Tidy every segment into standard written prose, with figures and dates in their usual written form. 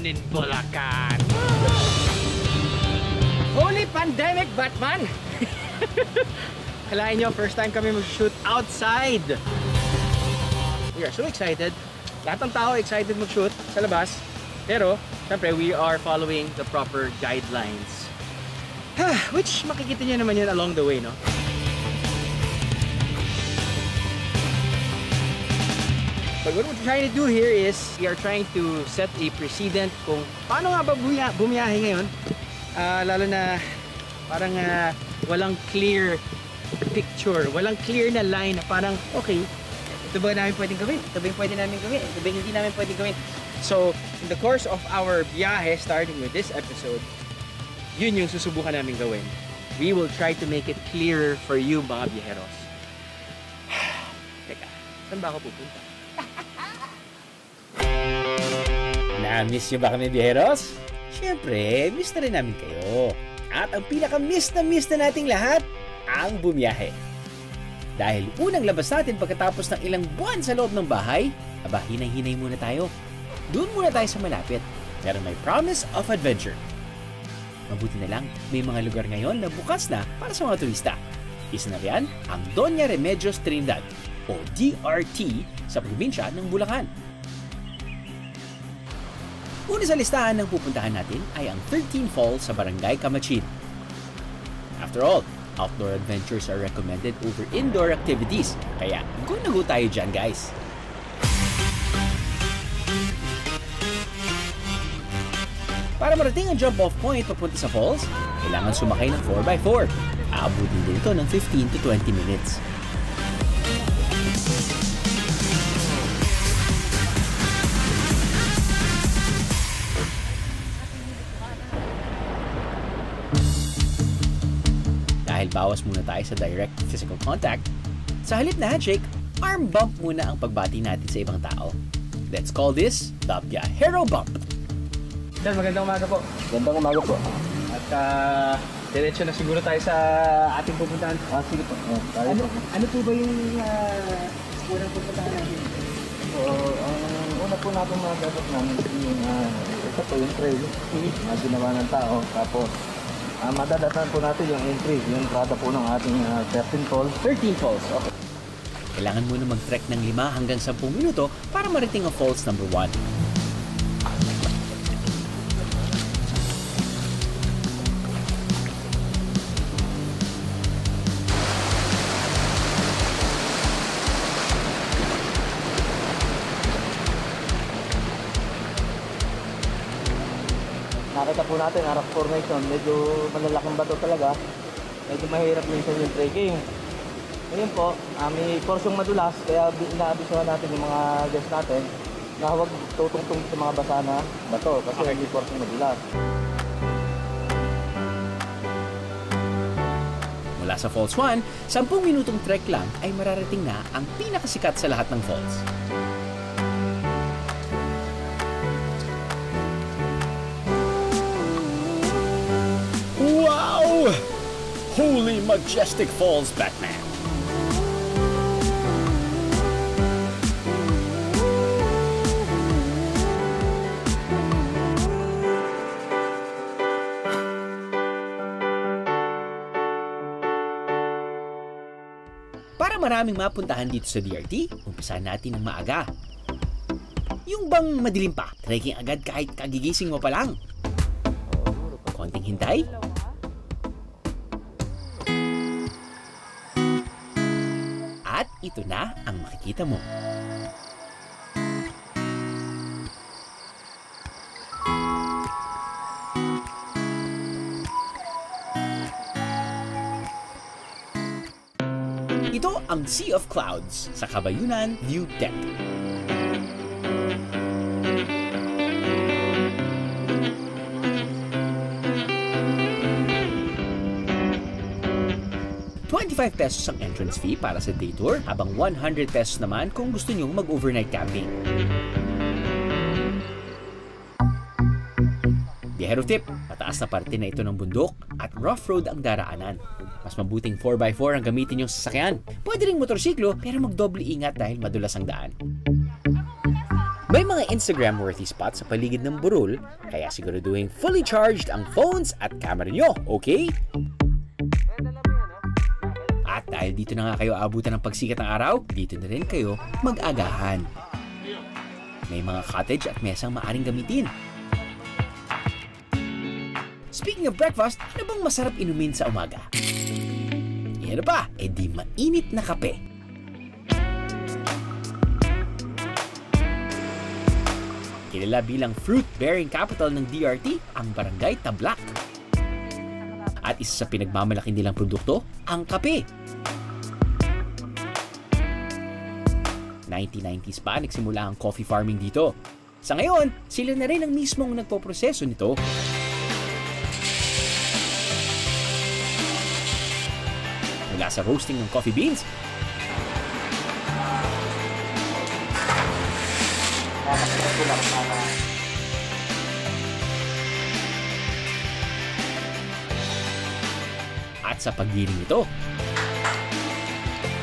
in Bulacan. Holy pandemic, Batman! Kalahin nyo, first time kami mag-shoot outside. We are so excited. Lahat ng tao excited mag-shoot sa labas. Pero, syempre, we are following the proper guidelines. Which, makikita nyo naman yun along the way, no? But what we're trying to do here is, we are trying to set a precedent kung paano nga ba bumiyahe ngayon. Lalo na, parang walang clear picture, walang clear na line na parang, okay, ito ba namin pwedeng gawin? Ito ba yung pwede namin gawin? Ito ba yung hindi namin pwedeng gawin? So, in the course of our biyahe, starting with this episode, yun yung susubukan namin gawin. We will try to make it clearer for you, mga biyaheros. Teka, saan ba ako pupunta? Na-miss nyo ba kami, biyaheros? Siyempre, miss na rin namin kayo. At ang pinaka-miss na nating lahat, ang bumiyahe. Dahil unang labas natin pagkatapos ng ilang buwan sa loob ng bahay, aba, hinay-hinay muna tayo. Doon muna tayo sa malapit, pero may promise of adventure. Mabuti na lang, may mga lugar ngayon na bukas na para sa mga turista. Isa na riyan ang Doña Remedios Trinidad o DRT sa probinsya ng Bulacan. Una sa listahan ng pupuntahan natin ay ang 13 Falls sa Barangay Camachin. After all, outdoor adventures are recommended over indoor activities. Kaya, go na go tayo dyan, guys! Para marating ang jump-off point papunta sa falls, kailangan sumakay ng 4x4. Aabutin din ito ng 15 to 20 minutes. Dahil bawas muna tayo sa direct physical contact, sa halip na handshake, arm bump muna ang pagbati natin sa ibang tao. Let's call this the Biyahero Bump. Sir, magandang umaga po. Gandang umaga po. At diretso na siguro tayo sa ating pupuntahan. Sige po. Ano po ba yung unang pupuntahan natin? So, ang una po natin magagat namin yung ito po yung trail na ginawa ng tao. Tapos, madadatan po natin yung entry, yung entrada po ng ating 13 falls. 13 falls, okay. Kailangan mo na mag-trek ng 5 hanggang 10 minuto para marating ang falls number 1. Nakita po natin, rock formation, medyo malalaking bato talaga. Medyo mahirap minsan yung trekking. Ngayon po, may porsyong madulas, kaya inaabisuhan natin yung mga guests natin na huwag tutungtong sa mga basa na bato kasi may porsyong madulas. Mula sa Falls 1, 10 minutong trek lang ay mararating na ang pinakasikat sa lahat ng falls. Wow! Holy majestic falls, Batman! Para maraming mapuntahan dito sa DRT, umpisahan natin ng maaga. Yung bang madilim pa, trekking agad kahit kagigising mo pa lang. Konting hintay. At ito na ang makikita mo. Ito ang Sea of Clouds sa Cabayunan View Deck. ₱25 ang entrance fee para sa day tour, habang ₱100 naman kung gusto nyong mag-overnight camping. Biyahero tip, mataas na parte na ito ng bundok at rough road ang daraanan. Mas mabuting 4x4 ang gamitin yung sasakyan. Pwede ring motorsiklo pero magdoble ingat dahil madulas ang daan. May mga Instagram-worthy spots sa paligid ng burol, kaya siguraduhin fully charged ang phones at camera nyo, okay? At dahil dito na nga kayo abutan ng pagsikat ng araw, dito na rin kayo mag-agahan. May mga cottage at mesang maaring gamitin. Speaking of breakfast, ano bang masarap inumin sa umaga? Yan pa, di mainit na kape. Kilala bilang fruit-bearing capital ng DRT, ang Barangay Tablak. At isa sa pinagmamalaki nilang produkto, ang kape. 1990s pa nagsimula ang coffee farming dito. Sa ngayon, sila na rin ang mismong nagpoproseso nito. Mula sa roasting ng coffee beans, at sa paggiling nito,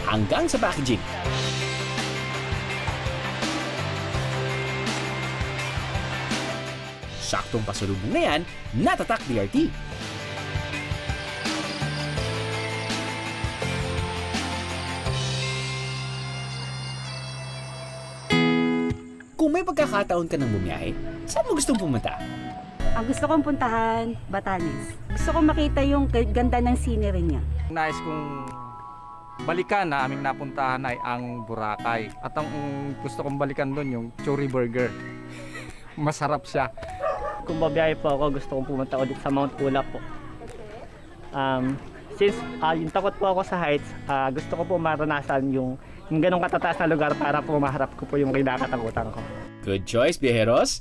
hanggang sa packaging. Saktong pasalubong na yan, natatak DRT. Kung may pagkakataon ka ng bumiyahe, saan mo gustong pumunta? Ang gusto kong puntahan, Batanes. Gusto kong makita yung ganda ng scenery niya. Nais kong balikan na aming napuntahan ay ang Boracay. At ang gusto kong balikan doon yung Churi Burger. Masarap siya. Kung babiyahe po ako, gusto kong pumunta ulit sa Mount Pula po. Since yung takot po ako sa heights, gusto ko po maranasan yung ganong katataas na lugar para po maharap ko po yung kinakatakutan ko. Good choice, biyeheros!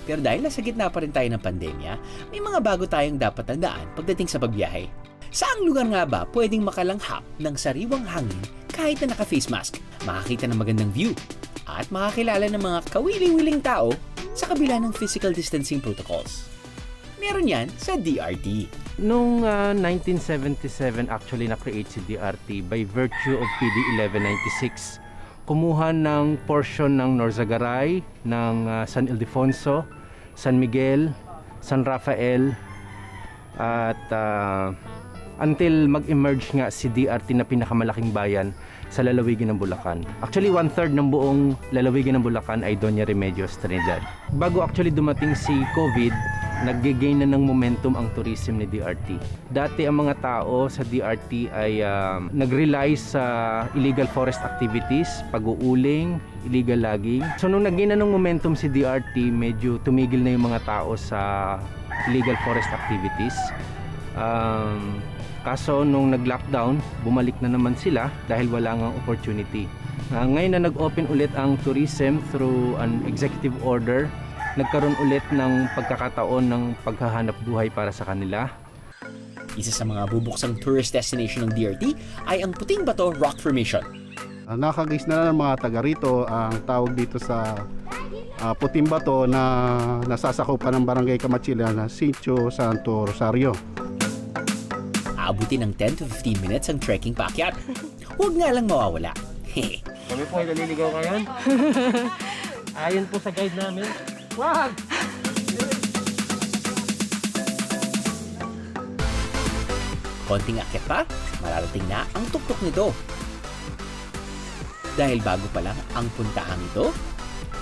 Pero dahil nasa gitna pa rin tayo ng pandemya, may mga bago tayong dapat tandaan pagdating sa pagbiyahe. Saang lugar nga ba pwedeng makalanghap ng sariwang hangin kahit na naka-face mask, makakita ng magandang view, at makakilala ng mga kawiling-wiling tao sa kabila ng physical distancing protocols? Meron yan sa DRT. Noong 1977 actually na-create si DRT by virtue of PD 1196. Kumuha ng portion ng Norzagaray, ng San Ildefonso, San Miguel, San Rafael, at until mag-emerge nga si DRT na pinakamalaking bayan sa lalawigan ng Bulacan. Actually, 1/3 ng buong lalawigan ng Bulacan ay Doña Remedios Trinidad. Bago actually dumating si COVID, nag-gain na ng momentum ang tourism ni DRT. Dati ang mga tao sa DRT ay nag-rely sa illegal forest activities, pag-uuling, illegal logging. So nung nag-gain na ng momentum si DRT, medyo tumigil na yung mga tao sa illegal forest activities. Kaso nung nag-lockdown, bumalik na naman sila dahil wala ngang opportunity. Ngayon na nag-open ulit ang tourism through an executive order, nagkaroon ulit ng pagkakataon ng paghahanap buhay para sa kanila. Isa sa mga bubuksang tourist destination ng DRT ay ang Puting Bato Rock Formation. Nakagis na ng mga taga rito ang tawag dito sa Puting Bato na nasasakupan ng Barangay Kamachila na Sitio Santo Rosario. Aabutin ng 10 to 15 minutes ang trekking paakyat. Huwag nga lang mawawala. Kami po ay naliligaw ngayon. Ayon po sa guide namin. Wag! Konting akyat pa, mararating na ang tuktok nito. Dahil bago pa lang ang puntahang ito,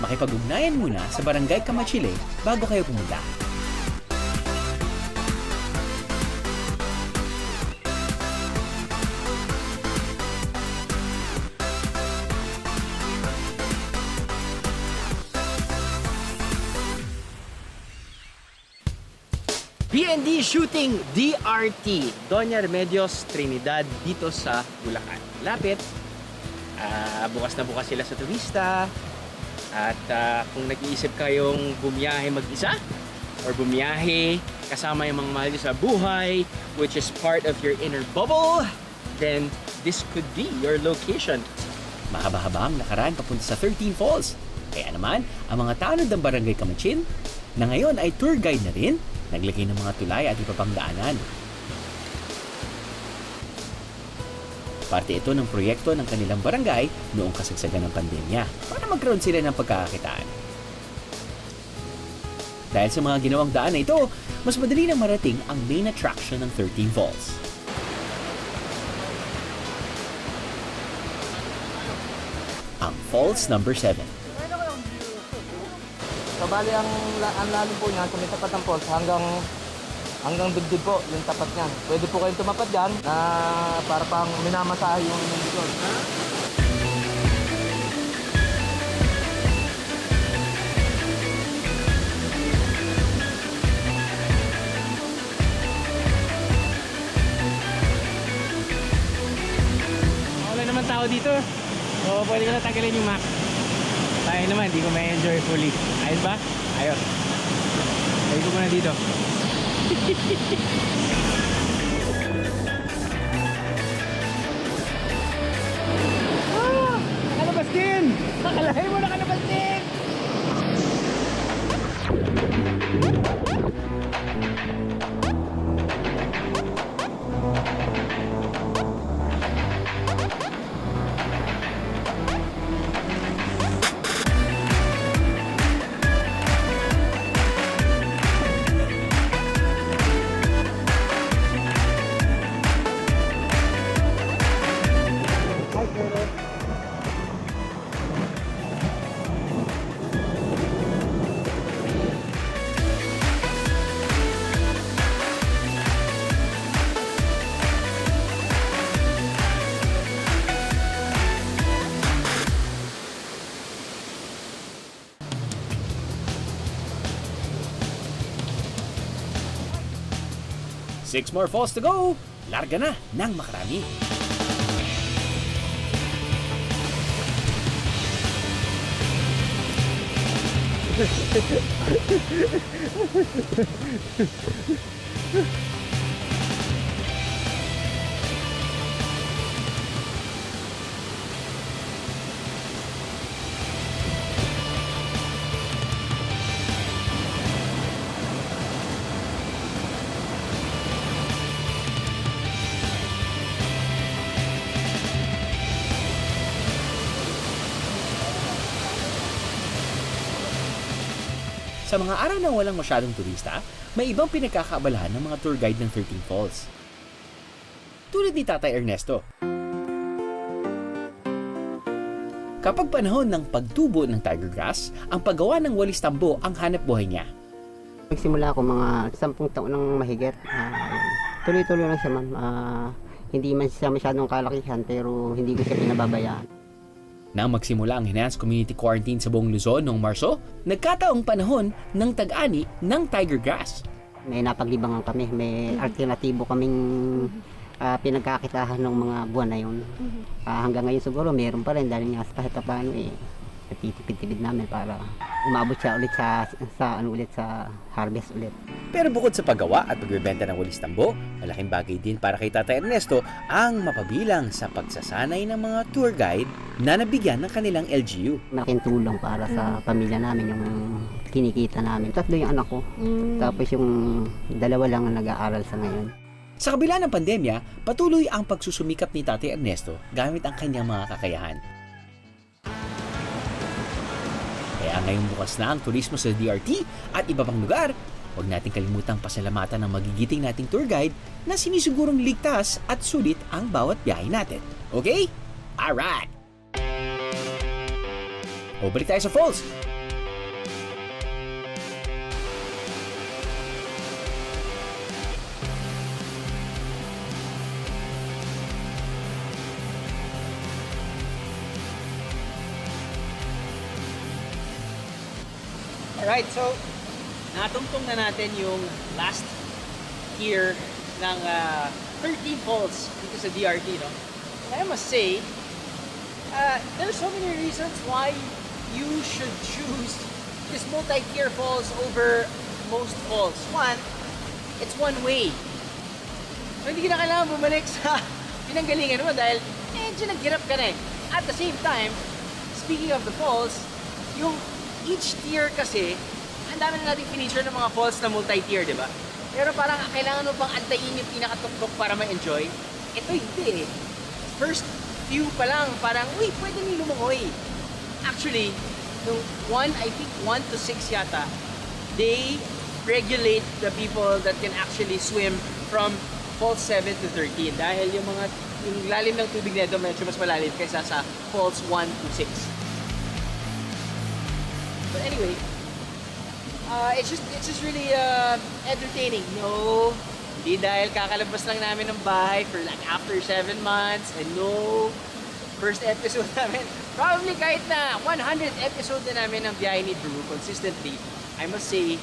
makipag-ugnayan muna sa Barangay Kamachile bago kayo pumunta. BND Shooting DRT, Doña Remedios Trinidad dito sa Bulacan. Lapit, bukas na bukas sila sa turista. At kung nag-iisip kayong bumiyahe mag-isa or bumiyahe kasama yung mga mahal sa buhay, which is part of your inner bubble, then this could be your location. Mahaba-haba ang nakaraan papunta sa 13 Falls. Kaya naman, ang mga tanod ng Barangay Kamachin, na ngayon ay tour guide na rin, naglagay ng mga tulay at iba pang daanan. Parte ito ng proyekto ng kanilang barangay noong kasagsagan ng pandemya para magkaroon sila ng pagkakakitaan. Dahil sa mga ginawang daan na ito, mas madali nang marating ang main attraction ng 13 Falls. Ang Falls number 7. So bali ang lalim po niyan, sa may tapat ng falls hanggang dibdib po yung tapat niyan. Pwede po kayong tumapat diyan na para pang minamasahe yung likod. Wala naman tao dito. So pwede ko na tanggalin yung Mac. Tayo naman, hindi ko may enjoy fully. Ayos ba? Ayos. Tayo ko muna dito. Nakalabas din! Nakalahay mo, nakalabas din! Six more falls to go! Larga na ng makarami! Sa mga araw na walang masyadong turista, may ibang pinagkakaabalahan ng mga tour guide ng 13 Falls. Tulad ni Tatay Ernesto. Kapag panahon ng pagtubo ng tiger grass, ang paggawa ng walis tambo ang hanap buhay niya. Nagsimula ako mga 10 taon ng mahigit. Tuloy-tuloy lang siya man. Hindi man siya masyadong kalakihan pero hindi ko siya pinababayaan. Nang magsimula ang enhanced community quarantine sa buong Luzon noong Marso, nagkataong panahon ng tag-ani ng tiger grass. May napaglibangan kami, may alternatibo kaming pinagkakitahan ng mga buwan na yun. Hanggang ngayon siguro meron pa rin dahil nga kahit paano natitipid-tipid namin para umabot siya ulit sa harvest ulit. Pero bukod sa paggawa at pagbebenta ng walis tambo, malaking bagay din para kay Tatay Ernesto ang mapabilang sa pagsasanay ng mga tour guide na nabigyan ng kanilang LGU. Malaking tulong para sa pamilya namin yung kinikita namin. 3 yung anak ko, tapos yung 2 lang ang nag-aaral sa ngayon. Sa kabila ng pandemya, patuloy ang pagsusumikap ni Tatay Ernesto gamit ang kanyang mga kakayahan. Kaya ngayong bukas na ang turismo sa DRT at iba pang lugar, huwag nating kalimutang pasalamatan ng magigiting nating tour guide na sinisigurong ligtas at sulit ang bawat biyahe natin. Okay? Alright! O balik tayo sa falls! Alright, so natungtong na natin yung last tier ng 13 Falls dito sa DRT, no? And I must say, there are so many reasons why you should choose this multi-tier falls over most falls. One, it's one way. So hindi ka na kailangan bumalik sa pinanggalingan mo dahil medyo naghirap ka na eh. At the same time, speaking of the falls, yung each tier kasi, ang dami na natin finisher ng mga falls na multi-tier, di ba? Pero parang kailangan mo bang antayin yung pinakatuktok para ma-enjoy? Ito hindi eh. first few pa lang, parang, uy, pwede nang lumangoy. Actually, nung I think 1 to 6 yata, they regulate the people that can actually swim from falls 7 to 13 dahil yung lalim ng tubig nito medyo mas malalim kaysa sa falls 1 to 6. But anyway, it's just really entertaining. No, hindi dahil kakalabas lang namin ng bahay for like after 7 months, and no, first episode namin, probably kahit na 100th episode na namin ng biyahe ni Drew consistently, I must say,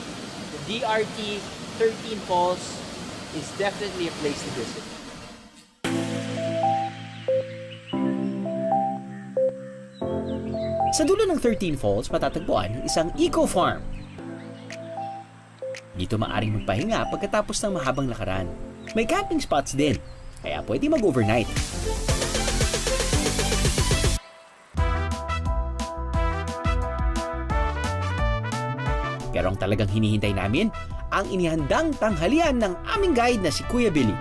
the DRT 13 Falls is definitely a place to visit. Sa dulo ng 13 Falls, matatagpuan isang eco-farm. Dito maaring magpahinga pagkatapos ng mahabang lakaran. May camping spots din, kaya pwede mag-overnight. Pero ang talagang hinihintay namin, ang inihandang tanghalian ng aming guide na si Kuya Billy.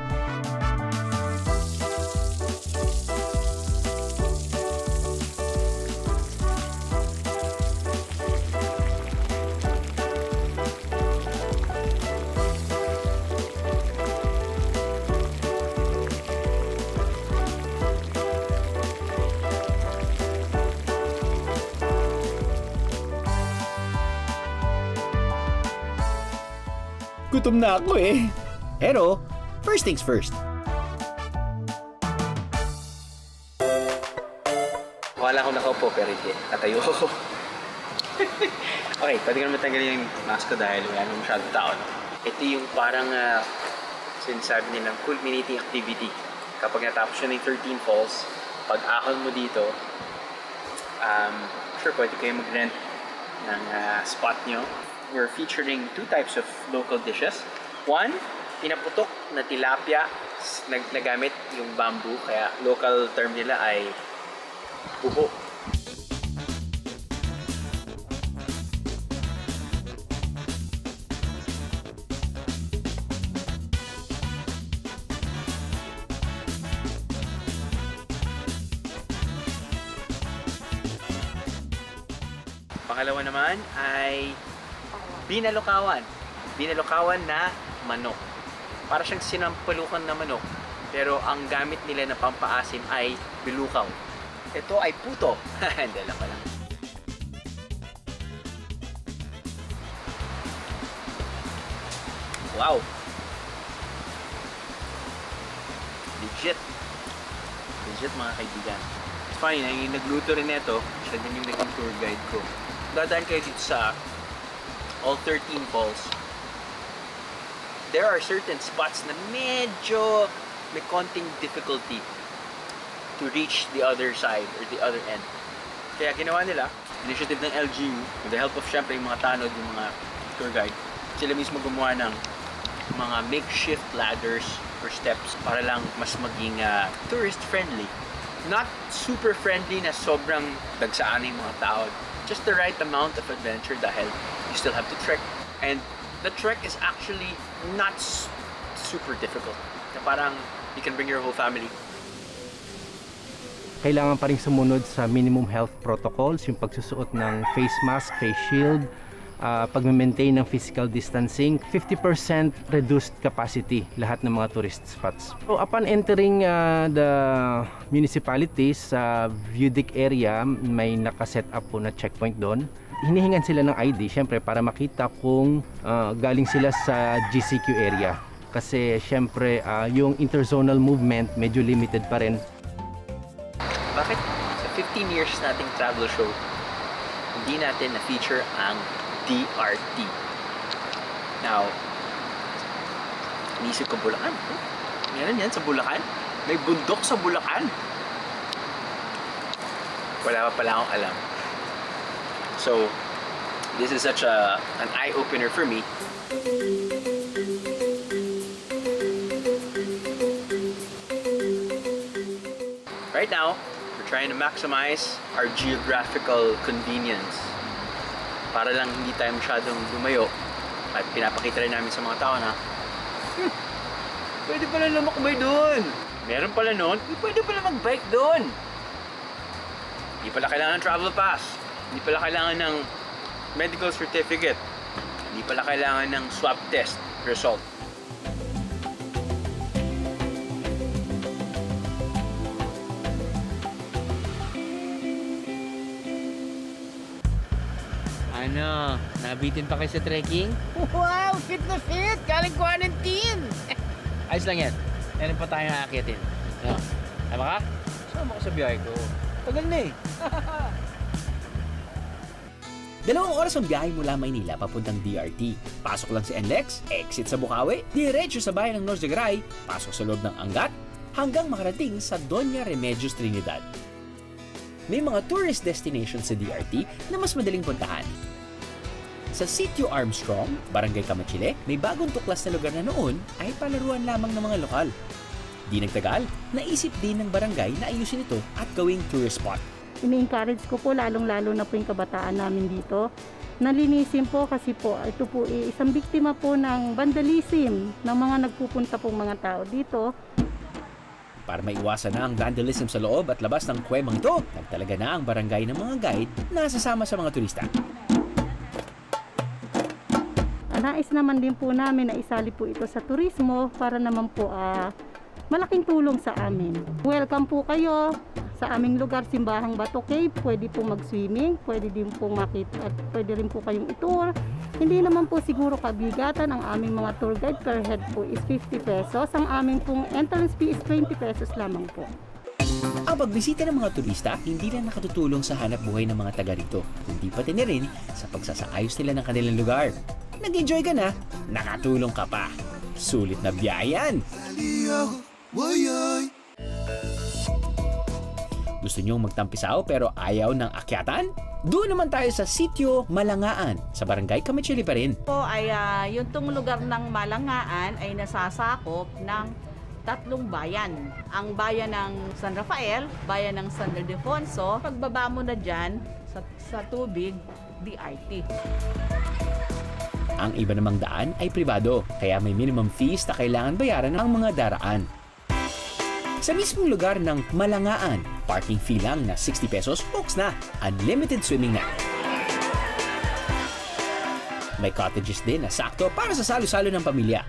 Gutom na ako eh. Pero, first things first. Wala akong nakaupo pero hindi. Natayo ako. Okay, pwede ko naman tanggalin yung mask ko dahil wala naman masyadong tao. No? Ito yung parang sinasabi nilang culminating activity. Kapag natapos yun ng 13 Falls, pag ahon mo dito, sure pwede kayo mag-rent ng spot nyo. We're featuring 2 types of local dishes. One, pinaputok na tilapia, nagamit yung bamboo, kaya local term nila ay buho. Pangalawa naman ay binalukawan. Binalukawan na manok. Para siyang sinampalukan na manok. Pero ang gamit nila na pampaasim ay bilukaw. Ito ay puto. Hindi lang pala. Wow! Legit. Legit mga kaibigan. It's funny na yung nagluto rin ito, siya din yung naging tour guide ko. Dadaan kayo dito sa all 13 falls. There are certain spots na medyo may konting difficulty to reach the other side or the other end. Kaya ginawa nila, initiative ng LGU, with the help of syempre yung mga tanod, yung mga tour guide, sila mismo gumawa ng mga makeshift ladders or steps para lang mas maging tourist friendly. Not super friendly na sobrang dagsaan yung mga tao. Just the right amount of adventure dahil you still have to trek. And the trek is actually not super difficult. Na parang you can bring your whole family. Kailangan pa rin sumunod sa minimum health protocols, yung pagsusuot ng face mask, face shield, pag-maintain ng physical distancing, 50% reduced capacity lahat ng mga tourist spots. So upon entering the municipalities sa Viewdeck area, may nakaset up po na checkpoint doon. Hinihingan sila ng ID syempre para makita kung galing sila sa GCQ area. Kasi syempre yung interzonal movement medyo limited pa rin. Bakit sa 15 years nating travel show, hindi natin na-feature ang DRT? Now, inisip ko Bulacan. Meron yan sa Bulacan? May bundok sa Bulacan? Wala pa pala akong alam. So, this is such an eye-opener for me. Right now, we're trying to maximize our geographical convenience para lang hindi tayo masyadong lumayo at pinapakita rin namin sa mga tao na pwede pala lumakbay doon. Meron pala nun, pwede pala mag-bike doon. Hindi pala kailangan ng travel pass. Hindi pala kailangan ng medical certificate. Hindi pala kailangan ng swab test result. Ano? Nabitin pa kayo sa trekking? Wow! Fit na fit! Galing quarantine! Ayos lang yan. Meron pa tayong aakitin. No? Tama ka? Sama ko sa biyahe ko. Tagal na eh. 2 oras ang biyahe mula Maynila papuntang DRT. Pasok lang sa NLEX, exit sa Bukawi, diretso sa bayan ng Norzagaray, pasok sa loob ng Angat, hanggang makarating sa Doña Remedios Trinidad. May mga tourist destinations sa DRT na mas madaling puntahan. Sa Sitio Armstrong, Barangay Kamachile, may bagong tuklas na lugar na noon ay palaruan lamang ng mga lokal. Di nagtagal, naisip din ng barangay na ayusin ito at gawing tourist spot. Ini-encourage ko po lalong-lalo na po yung kabataan namin dito. Nalinisin po kasi po ito po isang biktima po ng vandalism ng mga nagpupunta pong mga tao dito. Para maiwasan na ang vandalism sa loob at labas ng kuwebang ito, nagtalaga na ang barangay ng mga guide na sasama sa mga turista. Nais naman din po namin na isali po ito sa turismo para naman po malaking tulong sa amin. Welcome po kayo sa aming lugar, Simbahang Bato Cave. Pwede po mag-swimming, pwede din po makita at pwede rin po kayong itour. Hindi naman po siguro kabigatan. Ang aming mga tour guide per head po is 50 pesos. Ang aming pong entrance fee is 20 pesos lamang po. Ang pagbisita ng mga turista hindi lang nakatutulong sa hanap buhay ng mga taga rito, kundi pati na rin sa pagsasaayos nila ng kanilang lugar. Nag-enjoy ka na, nakatulong ka pa. Sulit na biyayan! Gusto nyong magtampisaw pero ayaw ng akyatan? Doon naman tayo sa Sitio Malangaan, sa Barangay Kamachile pa rin. Po ay yung tong lugar ng Malangaan ay nasasakop ng 3 bayan. Ang bayan ng San Rafael, bayan ng San Ildefonso, pagbaba mo na dyan sa tubig, DRT. Ang iba namang daan ay pribado, kaya may minimum fees na kailangan bayaran ng mga daraan. Sa mismong lugar ng Malangaan, parking fee lang na 60 pesos, books na, unlimited swimming na. May cottages din na sakto para sa salo-salo ng pamilya.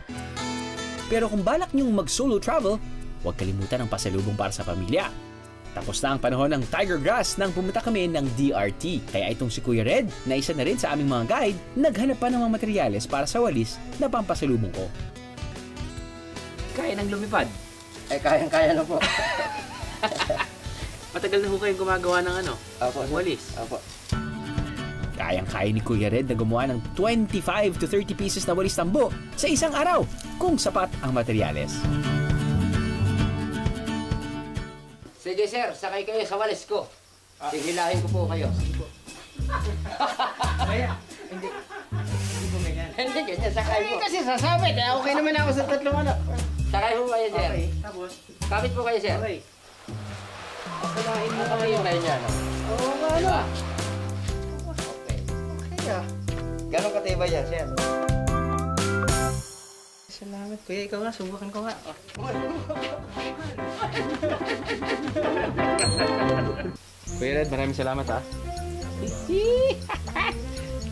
Pero kung balak niyong mag-solo travel, huwag kalimutan ang pasalubong para sa pamilya. Tapos na ang panahon ng Tiger Grass nang pumunta kami ng DRT. Kaya itong si Kuya Red, na isa na rin sa aming mga guide, naghanap pa ng mga materyales para sa walis na pampasalubong ko. Kaya nang lumipad. Kayang-kaya na po. Matagal na ho kayong gumagawa ng Apo, walis. Apo. Kayang-kaya ni Kuya Red na gumawa ng 25 to 30 pieces na walis tambo sa isang araw kung sapat ang materyales. Sige sir, sakay kayo sa walis ko. Hihilahin ko po kayo. Hindi po ganyan. Hindi, ganyan, sakay mo. Kasi sasabi, okay naman ako sa 3 anak. Sakay po kayo sir. Okay, tapos? Kapit po kayo sir. Okay. Palain mo kami yung kayo niya, no? Oo nga, Diba? Okay. Okay Gano'ng katibay yan, sir? Salamat, kuya. Ikaw nga, subukan ko nga. Kuya Red, maraming salamat ha.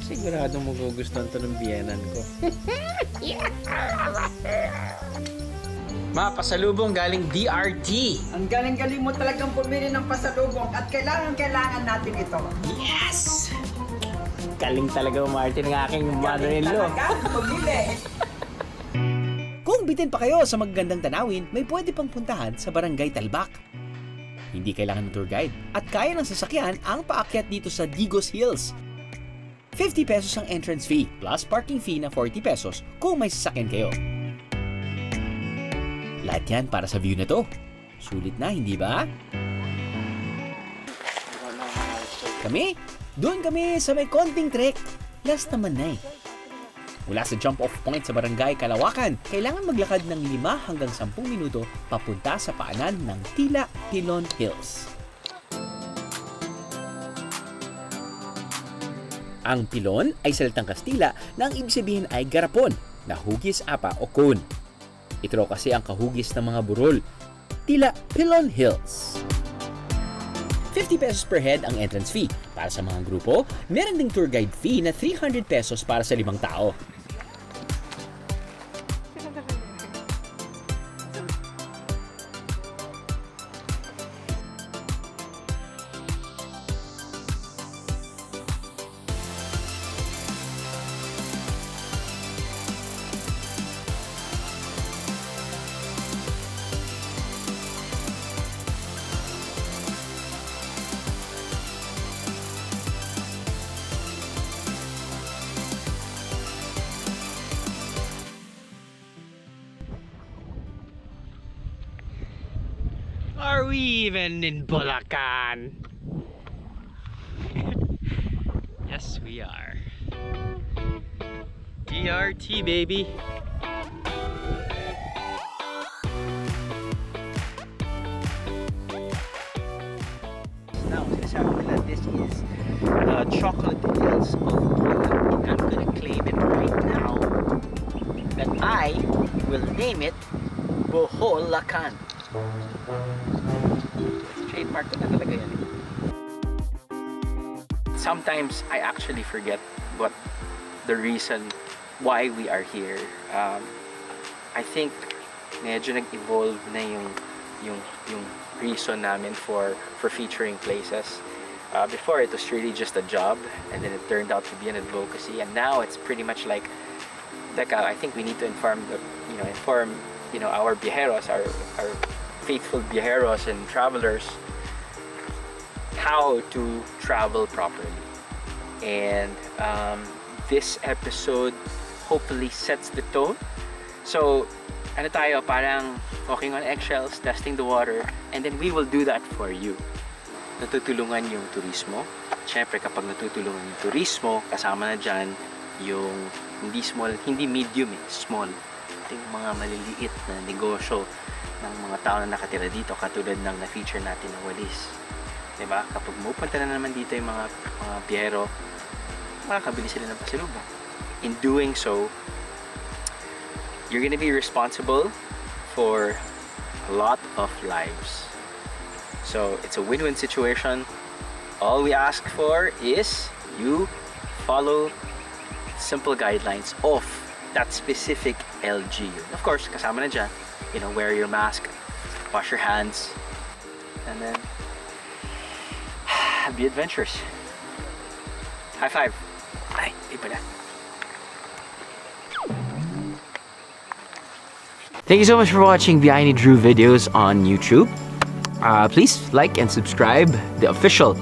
Siguradong magugustuhan to ng biyenan ko. Ma, pasalubong galing DRT. Ang galing-galing mo talagang pumili ng pasalubong at kailangan natin ito. Yes! Galing talaga umarte ng aking mother-in-law. Kung bitin pa kayo sa magagandang tanawin, may pwede pang puntahan sa Barangay Talbak. Hindi kailangan ng tour guide at kaya ng sasakyan ang paakyat dito sa Digos Hills. 50 pesos ang entrance fee plus parking fee na 40 pesos kung may sasakyan kayo. Lahat yan para sa view na to. Sulit na, hindi ba? Doon kami sa may konting trek. Last naman na eh. Mula sa jump-off point sa Barangay Kalawakan, kailangan maglakad ng 5 hanggang 10 minuto papunta sa paanan ng Tila Pilon Hills. Ang pilon ay salitang Kastila na ang ibig sabihin ay garapon, na hugis, apa o cone. Ito raw kasi ang kahugis ng mga burol. tila Pilon Hills. 50 pesos per head ang entrance fee. Para sa mga grupo, meron ding tour guide fee na 300 pesos para sa 5 tao. Are we even in Bulacan? Yes, we are. DRT, baby. Now, sinasabi nila this is Chocolate Hills of Bulacan. I'm gonna claim it right now that I will name it Boholacan. Trademark ko na talaga yan. Sometimes I actually forget what the reason why we are here. I think medyo nag-evolve na yung reason namin for featuring places. Before it was really just a job, and then it turned out to be an advocacy, and now it's pretty much like I think we need to inform our viajeros, our faithful viajeros and travelers how to travel properly. And this episode hopefully sets the tone. So ano tayo, parang walking on eggshells, testing the water, and then we will do that for you. Natutulungan yung turismo. Siyempre kapag natutulungan yung turismo, kasama na dyan yung hindi small, hindi medium, small. Ito yung mga maliliit na negosyo ng mga tao na nakatira dito, katulad ng na-feature natin na Walis. Diba? Kapag mapupunta na naman dito yung mga biyero, makakabili sila ng pasalubong. In doing so, you're gonna be responsible for a lot of lives. So it's a win-win situation. All we ask for is you follow simple guidelines of that specific LGU. Of course, kasama na dyan, wear your mask, wash your hands, and then be adventurous. High five. Ay, iba na. Thank you so much for watching Behind the Drew videos on YouTube. Please like and subscribe the official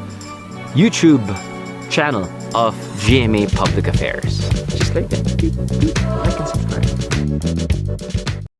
YouTube channel of GMA Public Affairs. Just like that. Like and subscribe.